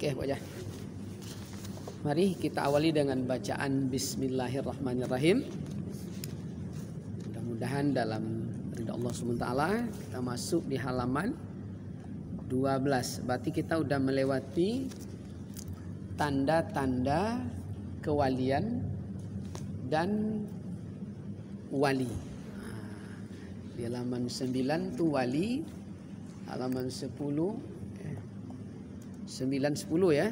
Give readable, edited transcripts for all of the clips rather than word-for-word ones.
Oke, wajah. Mari kita awali dengan bacaan Bismillahirrahmanirrahim. Mudah-mudahan dalam ridha Allah SWT kita masuk di halaman 12. Berarti kita udah melewati tanda-tanda kewalian dan wali. Di halaman 9 tu wali, halaman 10 9-10 ya.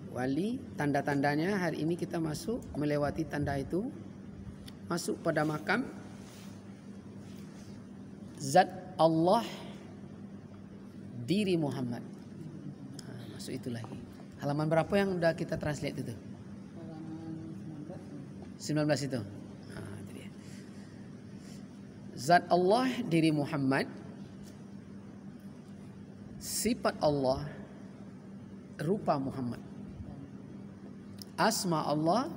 Wali, tanda-tandanya hari ini kita masuk melewati tanda itu, masuk pada makam Zat Allah diri Muhammad. Masuk itu lagi. Halaman berapa yang udah kita translate itu? Halaman 19 itu. Itu dia. Zat Allah diri Muhammad, sifat Allah rupa Muhammad, asma Allah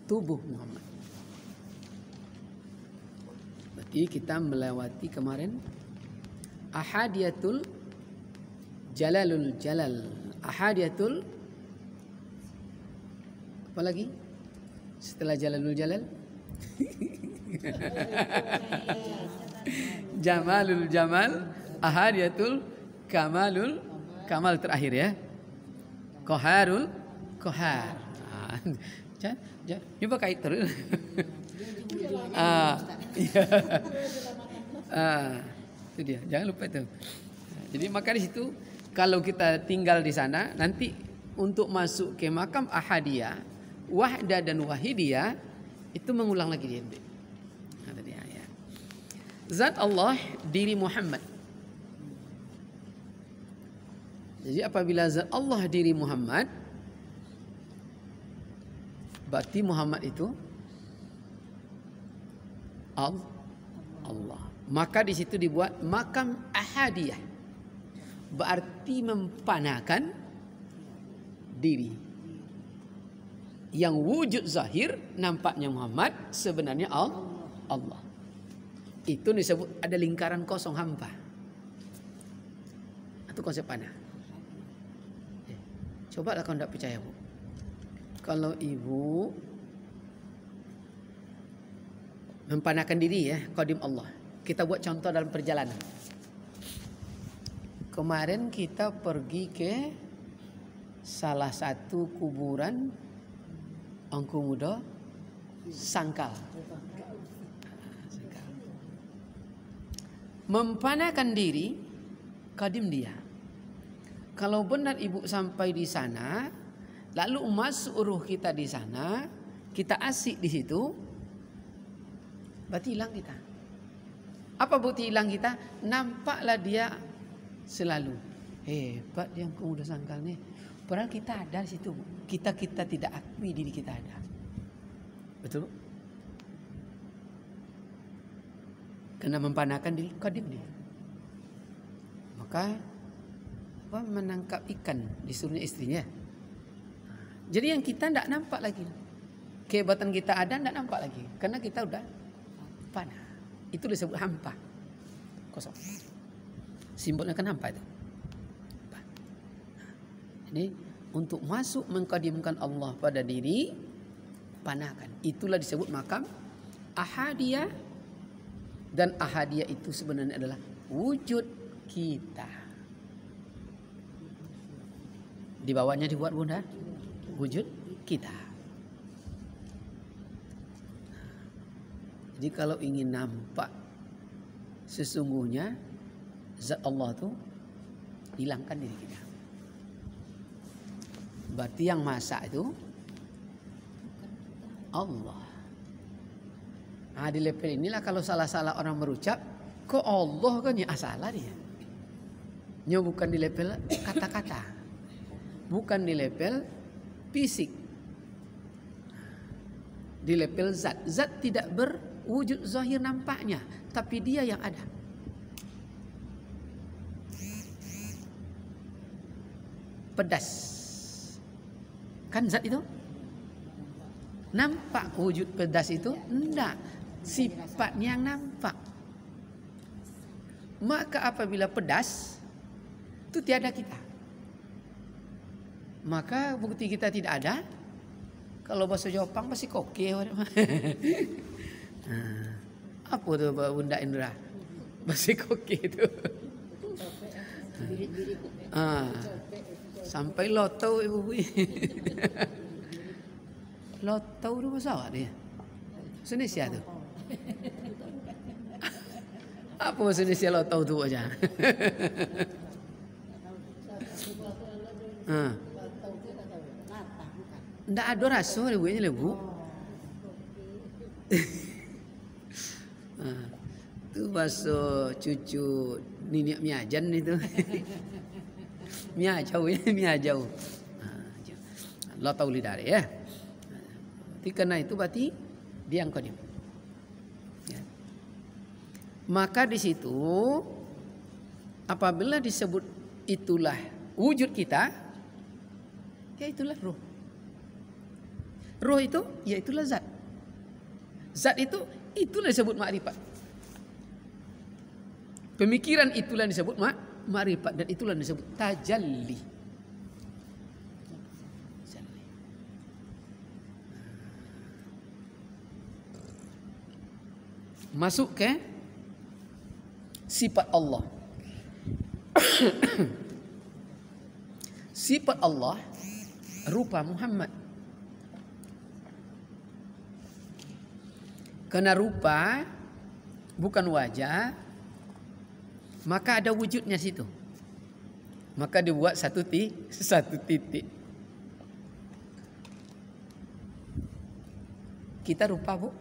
tubuh Muhammad. Berarti kita melewati kemarin ahadiyatul jalalul jalal, ahadiyatul apa lagi setelah jalalul jalal? Jamalul jamal, ahadiyatul kamalul kamal terakhir ya. Qaharul qahar. Coba kait terus. Itu dia. Jangan lupa itu. Jadi maka di situ kalau kita tinggal di sana nanti untuk masuk ke makam ahadiyah, wahdah dan wahidiyah itu mengulang lagi dia. Ya. Zat Allah diri Muhammad. Jadi apabila zat Allah diri Muhammad, berarti Muhammad itu Allah. Maka di situ dibuat makam ahadiyah. Berarti mempanakan diri. Yang wujud zahir nampaknya Muhammad, sebenarnya Allah. Itu disebut ada lingkaran kosong hampa. Itu konsep panah. Coba lah kalau tidak percaya Bu. Kalau ibu mempanakan diri ya, qadim Allah. Kita buat contoh dalam perjalanan. Kemarin kita pergi ke salah satu kuburan Angku Muda Sangkal. Mempanakan diri qadim dia. Kalau benar ibu sampai di sana, lalu masuk ruh kita di sana, kita asik di situ, berarti hilang kita. Apa bukti hilang kita? Nampaklah dia selalu. Hebat yang kamu udah sangkal nih. Padahal kita ada di situ. Kita tidak akui diri kita ada. Betul? Kena mempanakan diri qadim dia. Maka menangkap ikan disuruhnya istrinya. Jadi yang kita tidak nampak lagi. Kehebatan kita ada tidak nampak lagi. Karena kita udah panah. Itu disebut hampa. Kosong. Simbolnya kan hampa itu. Jadi untuk masuk mengqadimkan Allah pada diri, panahkan. Itulah disebut makam ahadiyah. Dan ahadiyah itu sebenarnya adalah wujud kita. Di bawahnya dibuat bunda wujud kita. Jadi kalau ingin nampak sesungguhnya zat Allah itu, hilangkan diri kita. Berarti yang masak itu Allah. Nah di level inilah kalau salah-salah orang berucap, kok Allah kan ya salah dia. Nya bukan di level kata-kata. Bukan di level fisik. Di level zat. Zat tidak berwujud zahir nampaknya. Tapi dia yang ada. Pedas. Kan zat itu? Nampak wujud pedas itu? Enggak. Sifatnya yang nampak. Maka apabila pedas, itu tiada kita. Maka bukti kita tidak ada. Kalau bahasa Jepang pasti koke. Apa tuh Bunda Indra? Bahasa koke itu. Sampai lotau ibu. Lotau itu bahasa apa dia? Indonesia tuh. Apa bahasa Indonesia lotau tuh aja? Nggak ada rasa ibunya Bu. Itu bahasa cucu Nini Miajan itu. Miajau ya, miajau. Allah tahu lidari ya. Jadi karena itu berarti dia yang qadim. Ya. Maka di situ apabila disebut itulah wujud kita, ya itulah roh. Roh itu ya itulah zat. Zat itu itulah disebut ma'rifat. Pemikiran itulah disebut ma'rifat dan itulah disebut tajalli. Masuk ke sifat Allah. Sifat Allah rupa Muhammad. Karena rupa bukan wajah, maka ada wujudnya situ. Maka dibuat satu titik. Kita rupa Bu.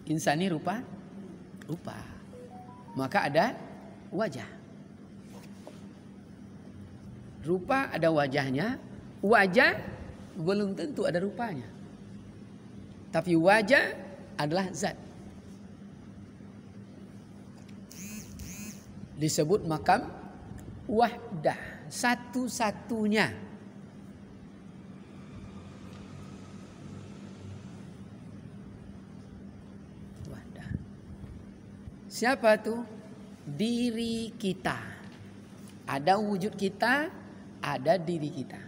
Insani rupa. Maka ada wajah. Rupa ada wajahnya. Wajah belum tentu ada rupanya. Tapi wajah adalah zat. Disebut makam wahdah, satu-satunya. Wahdah. Siapa tuh? Diri kita. Ada wujud kita, ada diri kita.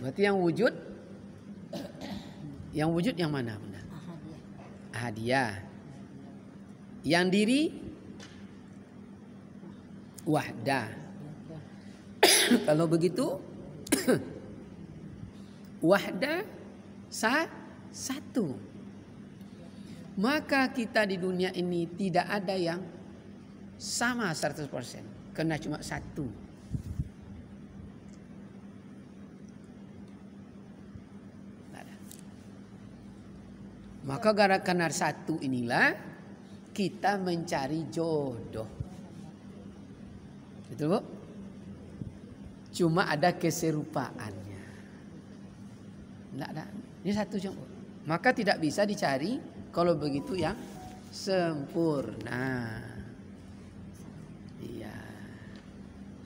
Berarti yang wujud yang mana Bunda? Ahadiyah. Yang diri wahdah. Kalau begitu wahdah satu. Maka kita di dunia ini tidak ada yang sama 100%. Karena cuma satu. Maka karena satu inilah kita mencari jodoh. Betul Bu? Cuma ada keserupaannya. Enggak ada. Ini satu cuma. Maka tidak bisa dicari kalau begitu yang sempurna. Iya.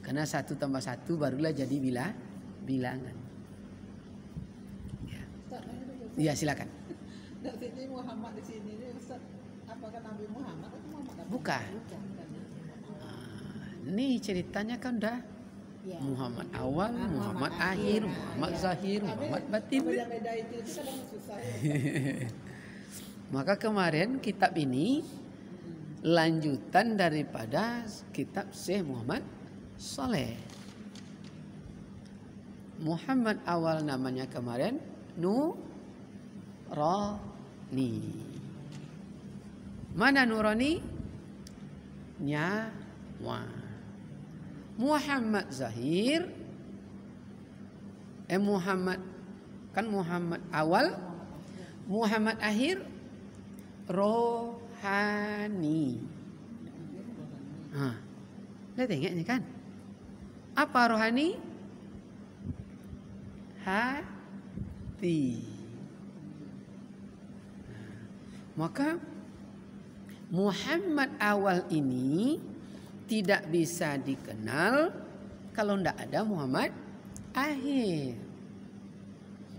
Karena 1 tambah 1 barulah jadi bilangan. Ya. Iya silakan. Jadi Muhammad di sini ini Ustaz, apakah Nabi Muhammad atau Muhammad? Bukan. Ini ceritanya kan udah Muhammad awal, Muhammad akhir, Muhammad zahir, Muhammad batin. Beda itu kadang susah. Maka kemarin kitab ini lanjutan daripada kitab Syekh Muhammad Saleh. Muhammad awal namanya kemarin Nurani. Mana Nurani? Nyawa. Muhammad Zahir. Muhammad kan Muhammad awal, Muhammad akhir, rohani. Lihat tengok ni kan? Apa rohani? Hati. Maka Muhammad awal ini tidak bisa dikenal kalau tidak ada Muhammad akhir.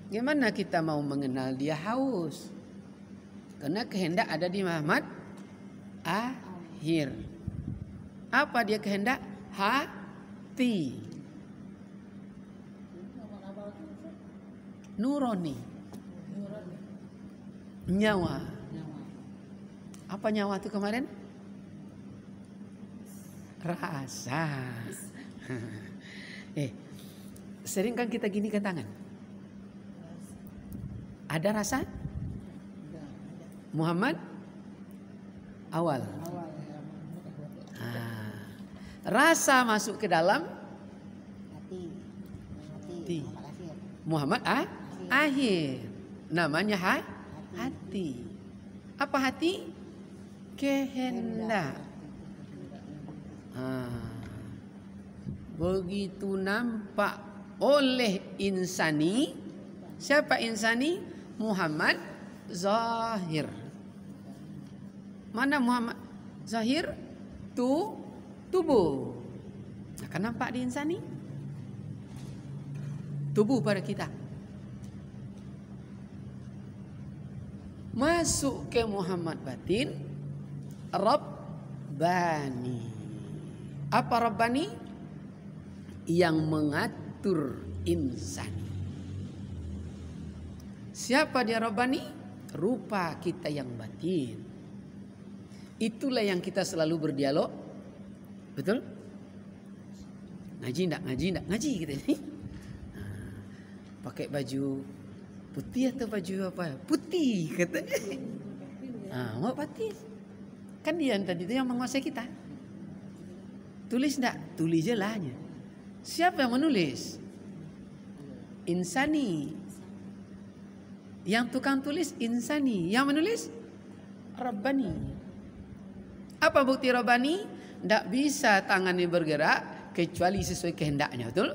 Gimana kita mau mengenal dia haus? Karena kehendak ada di Muhammad akhir. Apa dia kehendak? Hati. Nurani. Nyawa. Apa nyawa itu kemarin? Rasa. Sering kan kita gini ke tangan? Ada rasa? Muhammad awal. Rasa masuk ke dalam hati. Muhammad akhir. Namanya hati. Apa hati? Kehendak. Begitu nampak oleh insani. Siapa insani? Muhammad zahir. Mana Muhammad zahir? Tubuh. Akan nampak di insani. Tubuh pada kita. Masuk ke Muhammad batin. Rabbani. Apa Rabbani? Yang mengatur insani. Siapa dia Rabbani? Rupa kita yang batin. Itulah yang kita selalu berdialog. Betul? Ngaji enggak? Ngaji kita ini. Pakai baju putih atau baju apa? Putih kata. Mau putih. Kan dia tadi itu yang menguasai kita. Tulis enggak? Tulis je lah. Siapa yang menulis? Insani. Yang tukang tulis insani. Yang menulis Rabbani. Apa bukti Rabbani? Tidak bisa tangannya bergerak kecuali sesuai kehendaknya, betul?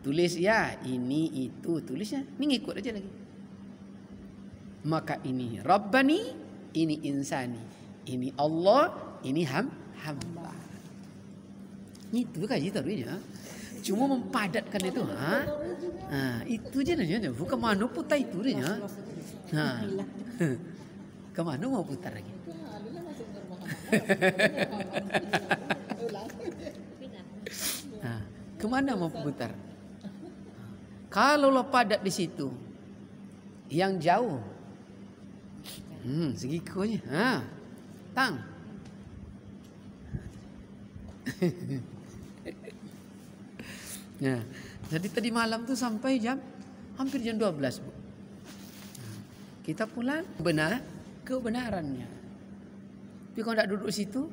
Tulis ya, ini itu tulisnya, ini ngikut aja lagi. Maka ini Rabbani, ini insani, ini Allah, ini hamba. Itu kan itu ya. Cuma mempadatkan itu, itu aja nanya, bukan mana putar itu dia. Kemana mau putar lagi? Kemana mau putar? Kalau lo padat di situ, yang jauh, segikunya, tang. Nah, jadi tadi malam tuh sampai hampir jam 12, Bu. Kita pulang kebenarannya. Tapi kalau tidak duduk situ,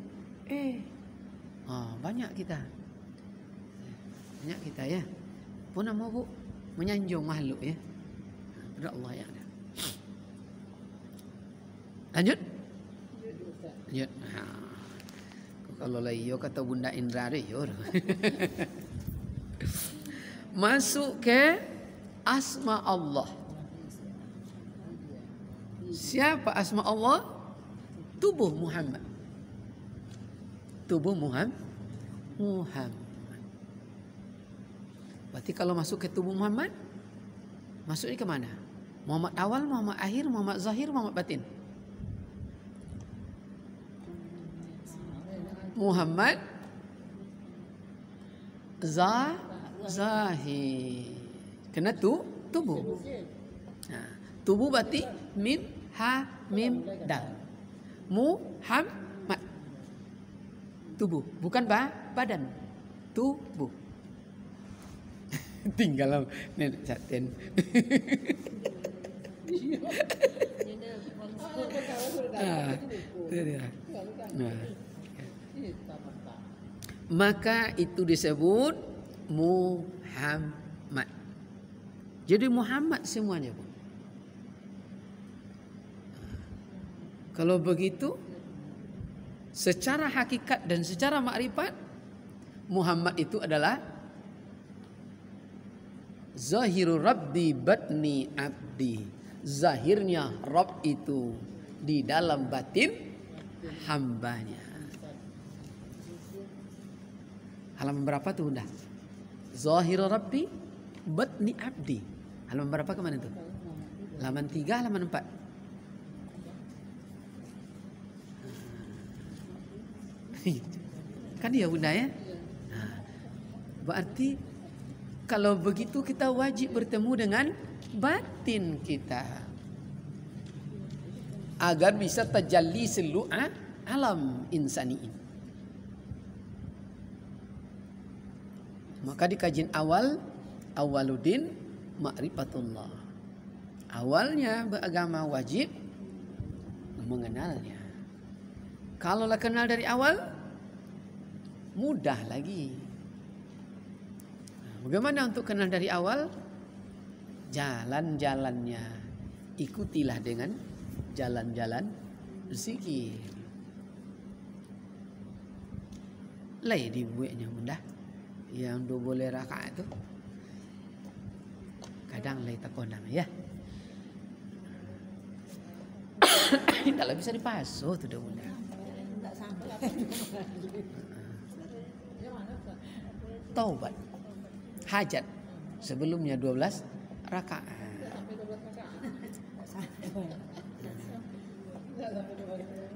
banyak kita ya. Pun mau Bu menyanjung makhluk ya. Pada Allah yang ada. Lanjut. Kalau layo kata Bunda Indra deh, masuk ke asma Allah. Siapa asma Allah? Tubuh Muhammad. Tubuh Muhammad. Berarti kalau masuk ke tubuh Muhammad, masuknya ke mana? Muhammad awal, Muhammad akhir, Muhammad zahir, Muhammad batin. Muhammad zahir. Kena tubuh. Tubuh berarti mim dal. Muhammad. Tubuh, bukan badan. Tubuh. Tinggal nenek Saten. Maka itu disebut Muhammad. Jadi Muhammad semuanya, Bu. Kalau begitu, secara hakikat dan secara makrifat, Muhammad itu adalah Zahirul Rabbi batni abdi. Zahirnya Rabb itu di dalam batin hambanya. Halaman berapa tuh Bunda? Zahirul Rabbi batni abdi. Halaman berapa kemana tuh? Halaman 3, halaman 4. Kan dia Bunda ya? Berarti kalau begitu kita wajib bertemu dengan batin kita agar bisa tajalli seluruh alam insani ini. Maka di kajian awal, awaluddin ma'rifatullah. Awalnya beragama wajib mengenalnya. Kalau lah kenal dari awal, mudah lagi. Bagaimana untuk kenal dari awal? Jalan-jalannya ikutilah dengan jalan-jalan zikir. Lay dibuatnya bunda. Yang 12 rakaat itu kadang lay takonang ya. Kalau bisa dipasuh tuh dah bunda. Taubat hajat sebelumnya 12 rakaat.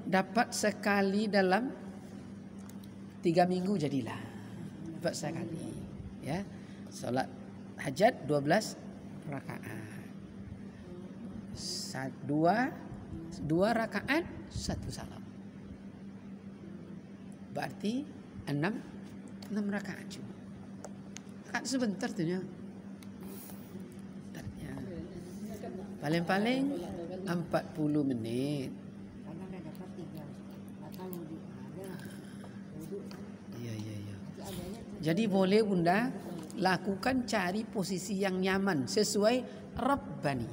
Dapat sekali dalam 3 minggu jadilah. Dapat sekali ya. Salat hajat 12 rakaat. 2 rakaat 1 salam. Berarti 6 rakaat cuma. Rakaat sebentar tuh ya. Paling-paling 40 menit. Iya. Jadi boleh bunda lakukan cari posisi yang nyaman sesuai Rabbani.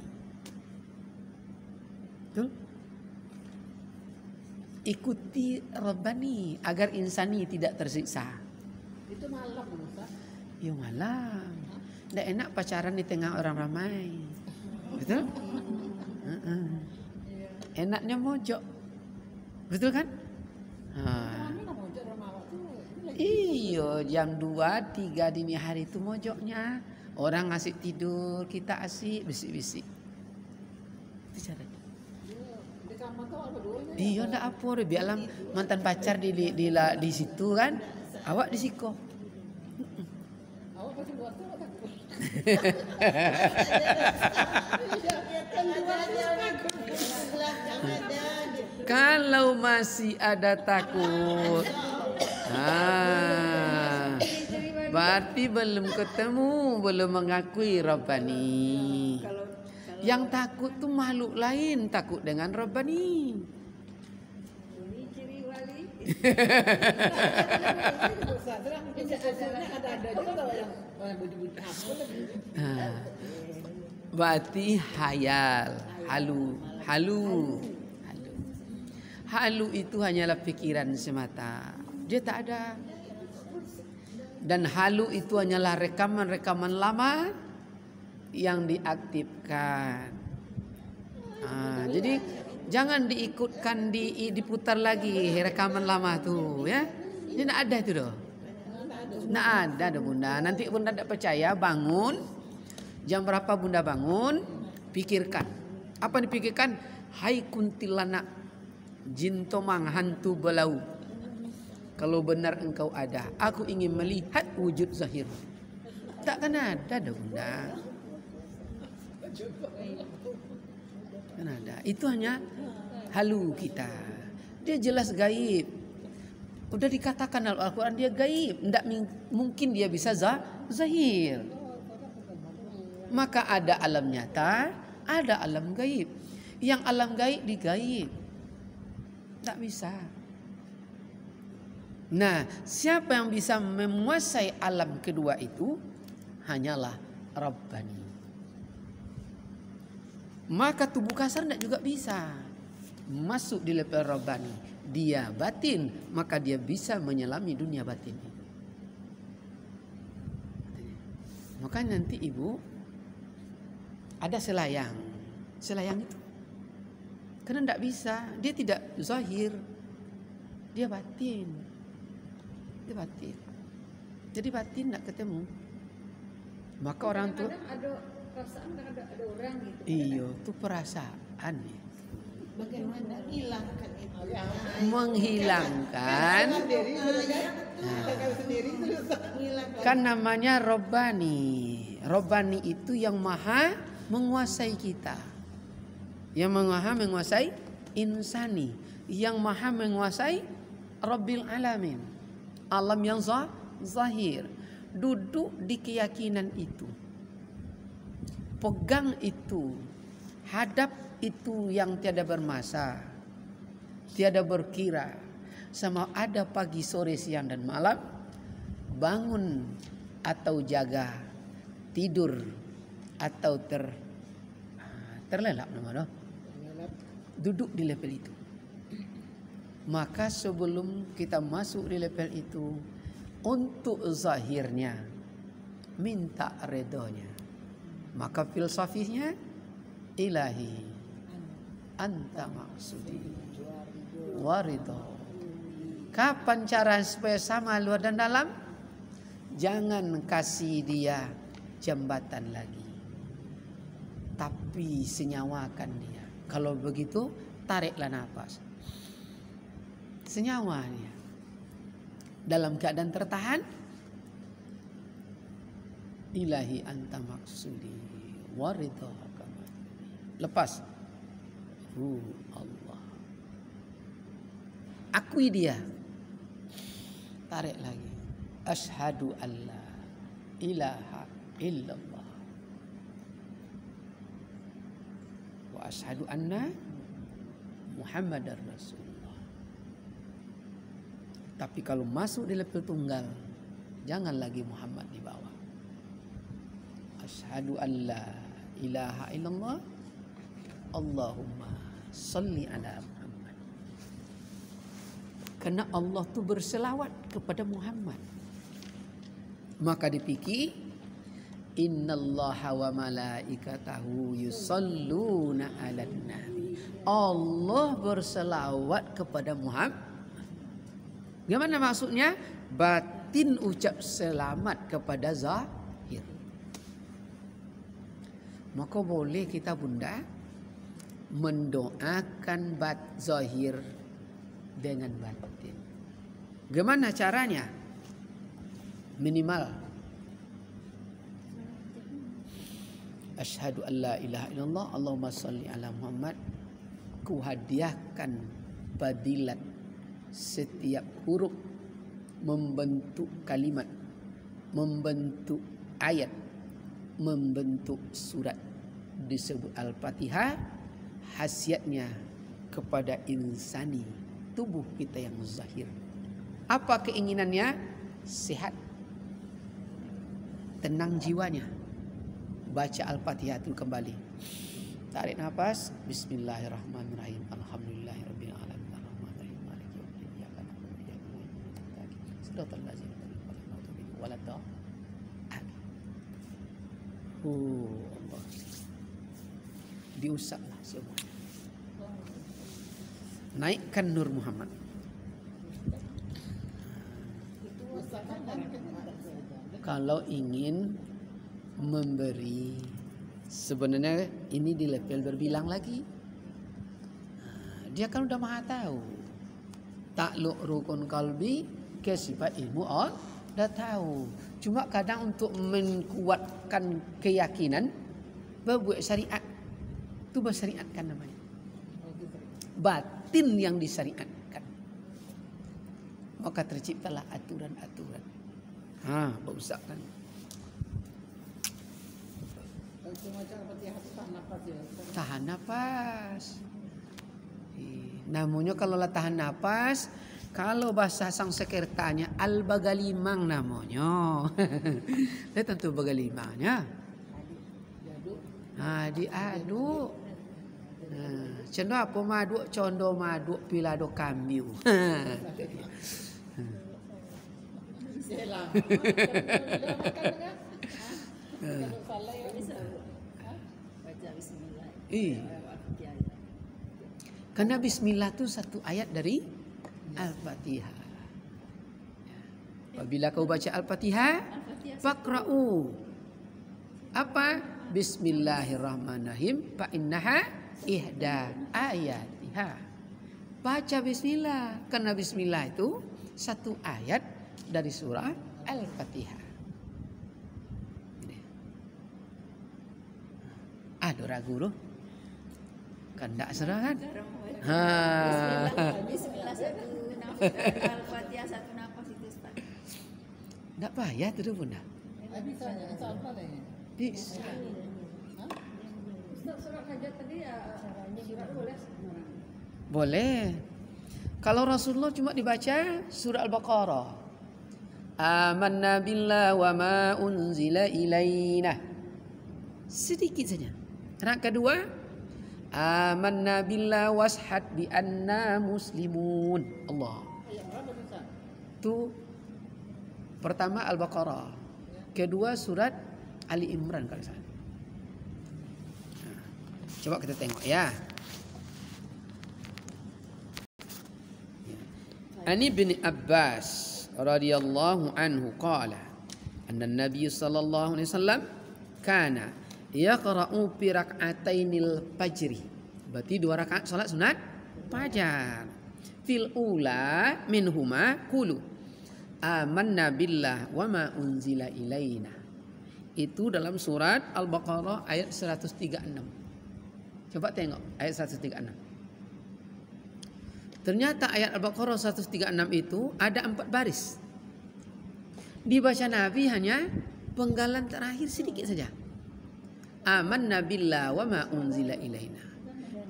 Betul? Ikuti Rabbani agar insani tidak tersiksa. Itu malam Ustaz. Ya malam. Nggak enak pacaran di tengah orang ramai. Betul? Enaknya mojok. Betul kan? Iyo jam 2, 3 dini hari itu mojoknya. Orang asik tidur, kita asik bisik-bisik. Itu caranya. Iya ndak apa, biarlah mantan pacar di situ kan. Awak di siko. Awak pasti buat takut. Kalau masih ada takut, berarti belum ketemu, belum mengakui Rabbani. Yang takut tuh makhluk lain, takut dengan Rabbani. Berarti hayal, halu itu hanyalah pikiran semata. Dia tak ada. Dan halu itu hanyalah rekaman-rekaman lama yang diaktifkan. Jadi jangan diikutkan diputar lagi rekaman lama tuh ya. Dia tidak ada itu doh. Tidak ada doh bunda. Nanti bunda tidak percaya, bangun. Jam berapa bunda bangun? Pikirkan. Apa dipikirkan? Hai kuntilanak, jin tomang hantu belau. Kalau benar engkau ada, aku ingin melihat wujud zahir. Takkan ada dah bunda. Kan ada. Itu hanya halu kita. Dia jelas gaib. Udah dikatakan dalam Al-Quran dia gaib. Tidak mungkin dia bisa zahir. Maka ada alam nyata, ada alam gaib. Yang alam gaib digaib. Tak bisa. Nah, siapa yang bisa menguasai alam kedua itu? Hanyalah Rabbani. Maka tubuh kasar tidak juga bisa masuk di level Rabbani. Dia batin, maka dia bisa menyelami dunia batin. Maka nanti ibu ada selayang itu. Karena tidak bisa, dia tidak zahir, dia batin. Dia batin. Jadi batin tidak ketemu. Maka orang tuh ada perasaan, ada orang gitu. Iya, itu perasaan. Bagaimana hilangkan itu? Menghilangkan. Kan namanya Rabbani. Rabbani itu yang maha menguasai kita. Yang maha menguasai insani. Yang maha menguasai Rabbil Alamin. Alam yang zahir. Duduk di keyakinan itu. Pegang itu. Hadap itu yang tiada bermasa. Tiada berkira. Sama ada pagi, sore, siang dan malam. Bangun atau jaga. Tidur atau terlelap nama. Duduk di level itu. Maka sebelum kita masuk di level itu, untuk zahirnya minta redonya. Maka filsafinya ilahi anta maksudi warido. Kapan cara supaya sama luar dan dalam? Jangan kasih dia jambatan lagi, tapi senyawakan dia. Kalau begitu tariklah nafas. Senyawa dia. Dalam keadaan tertahan, ilahi anta maksudi waridho. Lepas. Allah. Akui dia. Tarik lagi. Asyhadu alla ilaha illallah. Wa asyhadu anna Muhammadar Rasulullah. Tapi kalau masuk di level tunggal, jangan lagi Muhammad di bawah. Asyhadu alla ilaha illallah. Allahumma salli ala Muhammad. Karena Allah tu berselawat kepada Muhammad. Maka dipikir, innallaha wa malaikatahu yusalluna 'alan nabi. Allah berselawat kepada Muhammad. Gimana maksudnya? Batin ucap selamat kepada zahir. Maka boleh kita bunda mendoakan zahir dengan batin. Gimana caranya? Minimal asyhadu an la ilaha illallah Allahumma salli ala Muhammad. Ku hadiahkan fadilat setiap huruf membentuk kalimat, membentuk ayat, membentuk surat. Disebut Al-Fatihah, khasiatnya kepada insani, tubuh kita yang zahir. Apa keinginannya? Sehat, tenang jiwanya. Baca Al-Fatihah itu kembali. Tarik nafas. Bismillahirrahmanirrahim. Alhamdulillahirabbil alamin. Arrahmanirrahim. Maliki yaumiddin. Iyyaka na'budu wa iyyaka nasta'in. Shiratal ladzina an'amta 'alaihim ghairil Allah. Diusaplah semua. Naikkan Nur Muhammad. Kalau ingin memberi, sebenarnya ini di level berbilang lagi. Dia kan udah maha tahu. Takluk rukun kalbi ke sifat ilmu udah tahu. Cuma kadang untuk menguatkan keyakinan berbuat syariat. Itu bersyariatkan namanya. Batin yang disyariatkan. Maka terciptalah aturan-aturan. Berusak kan. Tahan nafas. Namanya kalau lah tahan nafas, kalau bahasa Sanskertanya al-bagalimang namanya. Dia tentu bagalimangnya. Diaduk. Condo apa maduk, condo maduk pilado kambiu. Karena bismillah itu satu ayat dari Al-Fatihah. Apabila kau baca Al-Fatihah, faqra'u. Apa? Bismillahirrahmanirrahim. Fa innaha ihda ayatiha. Baca bismillah. Karena bismillah itu satu ayat dari surah Al-Fatihah. Ada ragu tu. Kan tak serah kan? Ha. Bismillah satu nafas, Al-Fatihah satu nafas itu Ustaz. Tak payah tu bunda. Bisa apa lagi? Bisa. Ustaz surat hajat tadi ya surat boleh. Boleh. Kalau Rasulullah cuma dibaca surah Al-Baqarah. Amanna billah wa ma unzila ilaina. Sedikit saja. Rakaat kedua, amanna billah washhad bi anna muslimun. Allah. Tu pertama Al-Baqarah. Kedua surat Ali Imran kalau salah. Coba kita tengok ya. Ani bin Abbas radhiyallahu anhu qala anna Nabi sallallahu alaihi wasallam kana yaqra'u fi rak'atainil fajri. Berarti 2 rakaat salat sunat fajar. Fil ula minhuma qulu amanna billah wa ma unzila ilaina. Itu dalam surat Al-Baqarah ayat 136. Coba tengok ayat 136. Ternyata ayat Al-Baqarah 136 itu ada 4 baris. Dibaca Nabi hanya penggalan terakhir sedikit saja. Amanna billah wa ma unzila ilaina.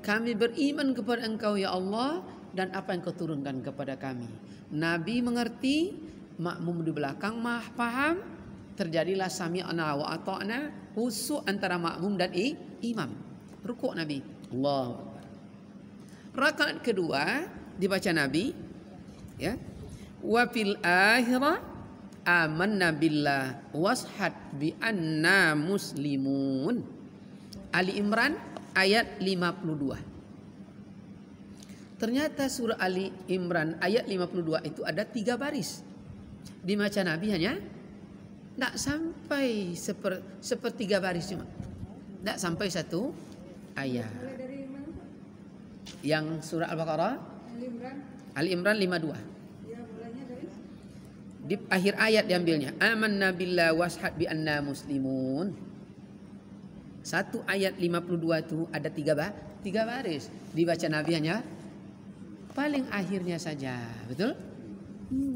Kami beriman kepada Engkau ya Allah dan apa yang Kau turunkan kepada kami. Nabi mengerti, makmum di belakang paham, terjadilah sami'na wa ata'na, husuk antara makmum dan imam. Rukuk Nabi. Allahu Akbar. Rakaat kedua dibaca Nabi ya. Wa fil akhirah amanna billah washhad bi anna muslimun. Ali Imran ayat 52. Ternyata surah Ali Imran ayat 52 itu ada 3 baris. Dibaca Nabi hanya tak sampai sepertiga baris cuma. Tak sampai 1 ayat. Dari mana? Yang surah Al-Baqarah Ali Imran 52. Ya, mulainya dari Di akhir ayat diambilnya. Amanna billah washhad bi anna muslimun. 1 ayat 52 itu ada 3 baris. Dibaca Nabi hanya paling akhirnya saja. Betul?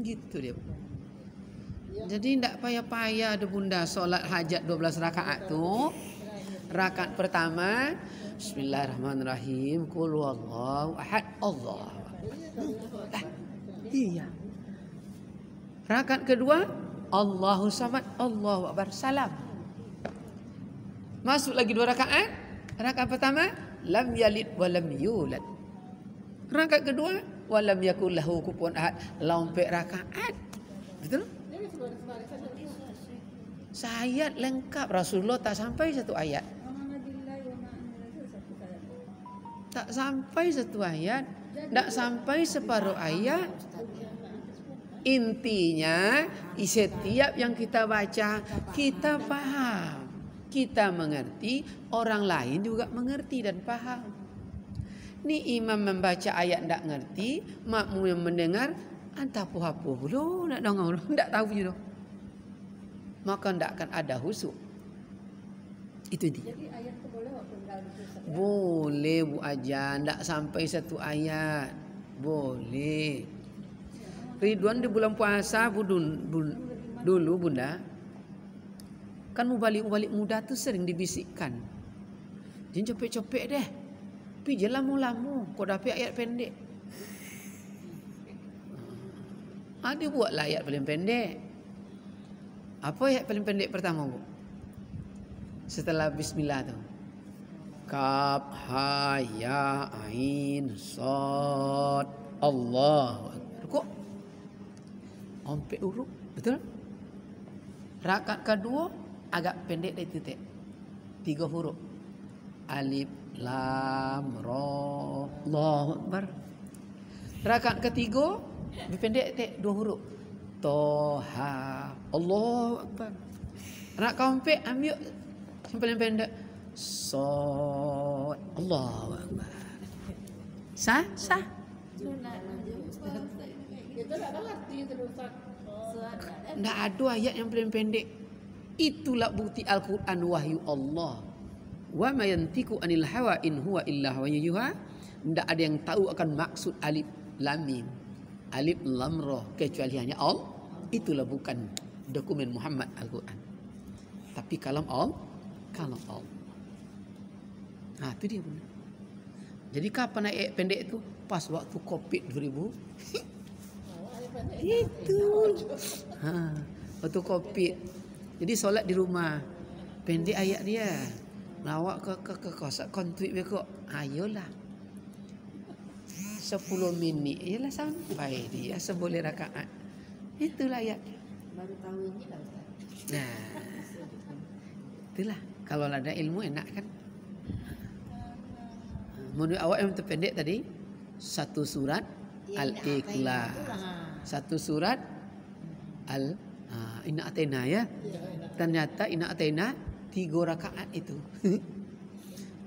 Gitu dia. Jadi tidak payah-payah ada bunda solat hajat 12 rakaat tu. Rakaat pertama Bismillahirrahmanirrahim. Qul huwallahu ahad. Allah. Iya. Rakaat kedua Allahu samad. Allahu akbar. Salam. Masuk lagi 2 rakaat. Rakaat pertama lam yalid wa lam yulad. Rakaat kedua wa lam yakul lahu kufuwan ahad. Lompat rakaat. Betul? Ayat lengkap. Rasulullah tak sampai 1 ayat. Tak sampai 1 ayat. Tak sampai separuh ayat. Intinya setiap yang kita baca kita paham, kita mengerti, orang lain juga mengerti dan paham. Ni imam membaca ayat tak ngerti, makmum yang mendengar antah apa dulu nak dengar dulu, tak tahu je dulu. Maka tak akan ada husuk. Itu dia. Jadi ayat itu boleh penggal itu Ustaz? Boleh Bu Ajan, tak sampai 1 ayat. Boleh. Ridwan di bulan puasa dulu bunda. Kan mubalik-mubalik muda tu sering dibisikkan. Jangan copek-copek deh. Pergi lamu-lamu. Kau dapat ayat pendek. Dia buatlah ayat paling pendek. Apa ayat paling pendek pertama Bu? Setelah bismillah tu. Kaf, ha, ya, ain, sad, Allah. Kok ompet huruf, betul? Rakaat kedua agak pendek dari titik. 3 huruf. Alif, lam, ra, Allahu akbar. Rakaat ketiga lebih pendek titik 2 huruf. Toha, Allahu akbar. Rakaat keempat ambil yang paling pendek. Sad, Allahu akbar. Sah? Kita tak ngerti itu Ustaz. Tak ada ayat yang paling pendek. Itulah bukti Al-Quran wahyu Allah. Wa ma yantiqu anil hawa in huwa illa wahyuha. Tidak ada yang tahu akan maksud alif lam mim, alif lam ra kecuali hanya Allah. Itulah bukan dokumen Muhammad Al-Quran, tapi kalam Allah. Nah, itu dia benar. Jadi kapan ayat pendek itu? Pas waktu Covid 2000. Itu. Waktu Covid. Jadi solat di rumah. Pendek ayat dia. Lawak ke kosak kontrik mereka. Ayolah. 10 minit ialah sampai dia seboleh rakaat. Itulah ayat. Baru tahu ini lah Ustaz. Nah. Itulah kalau ada ilmu enak kan. Menurut awak yang terpendek tadi satu surat Al-Ikhlas. Satu surat Inna Atayna ya. Ternyata Inna Atayna 3 rakaat itu.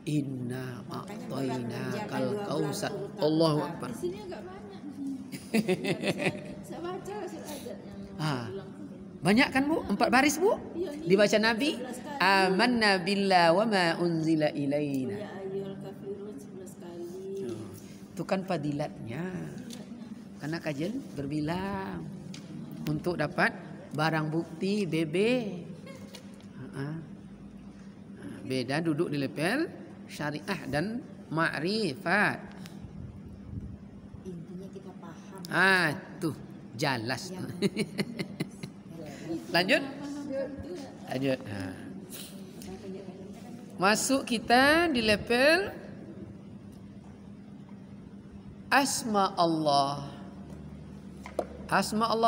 Inna Atayna kal kausar. Allahu Akbar. Di sini agak banyak. Saya baca surat yang bilang. Banyak kan Bu? 4 baris Bu? Dibaca Nabi. Amanna billah wa ma unzila ilaina. Ya ayyuhal kafirun 11 kali. Itu kan fadilatnya. Karena kajian berbilang untuk dapat barang bukti BB. Beda duduk di level syariah dan ma'rifat. Intinya kita paham. Tuh jelas. Lanjut. Masuk kita di level asma Allah. Asma Allah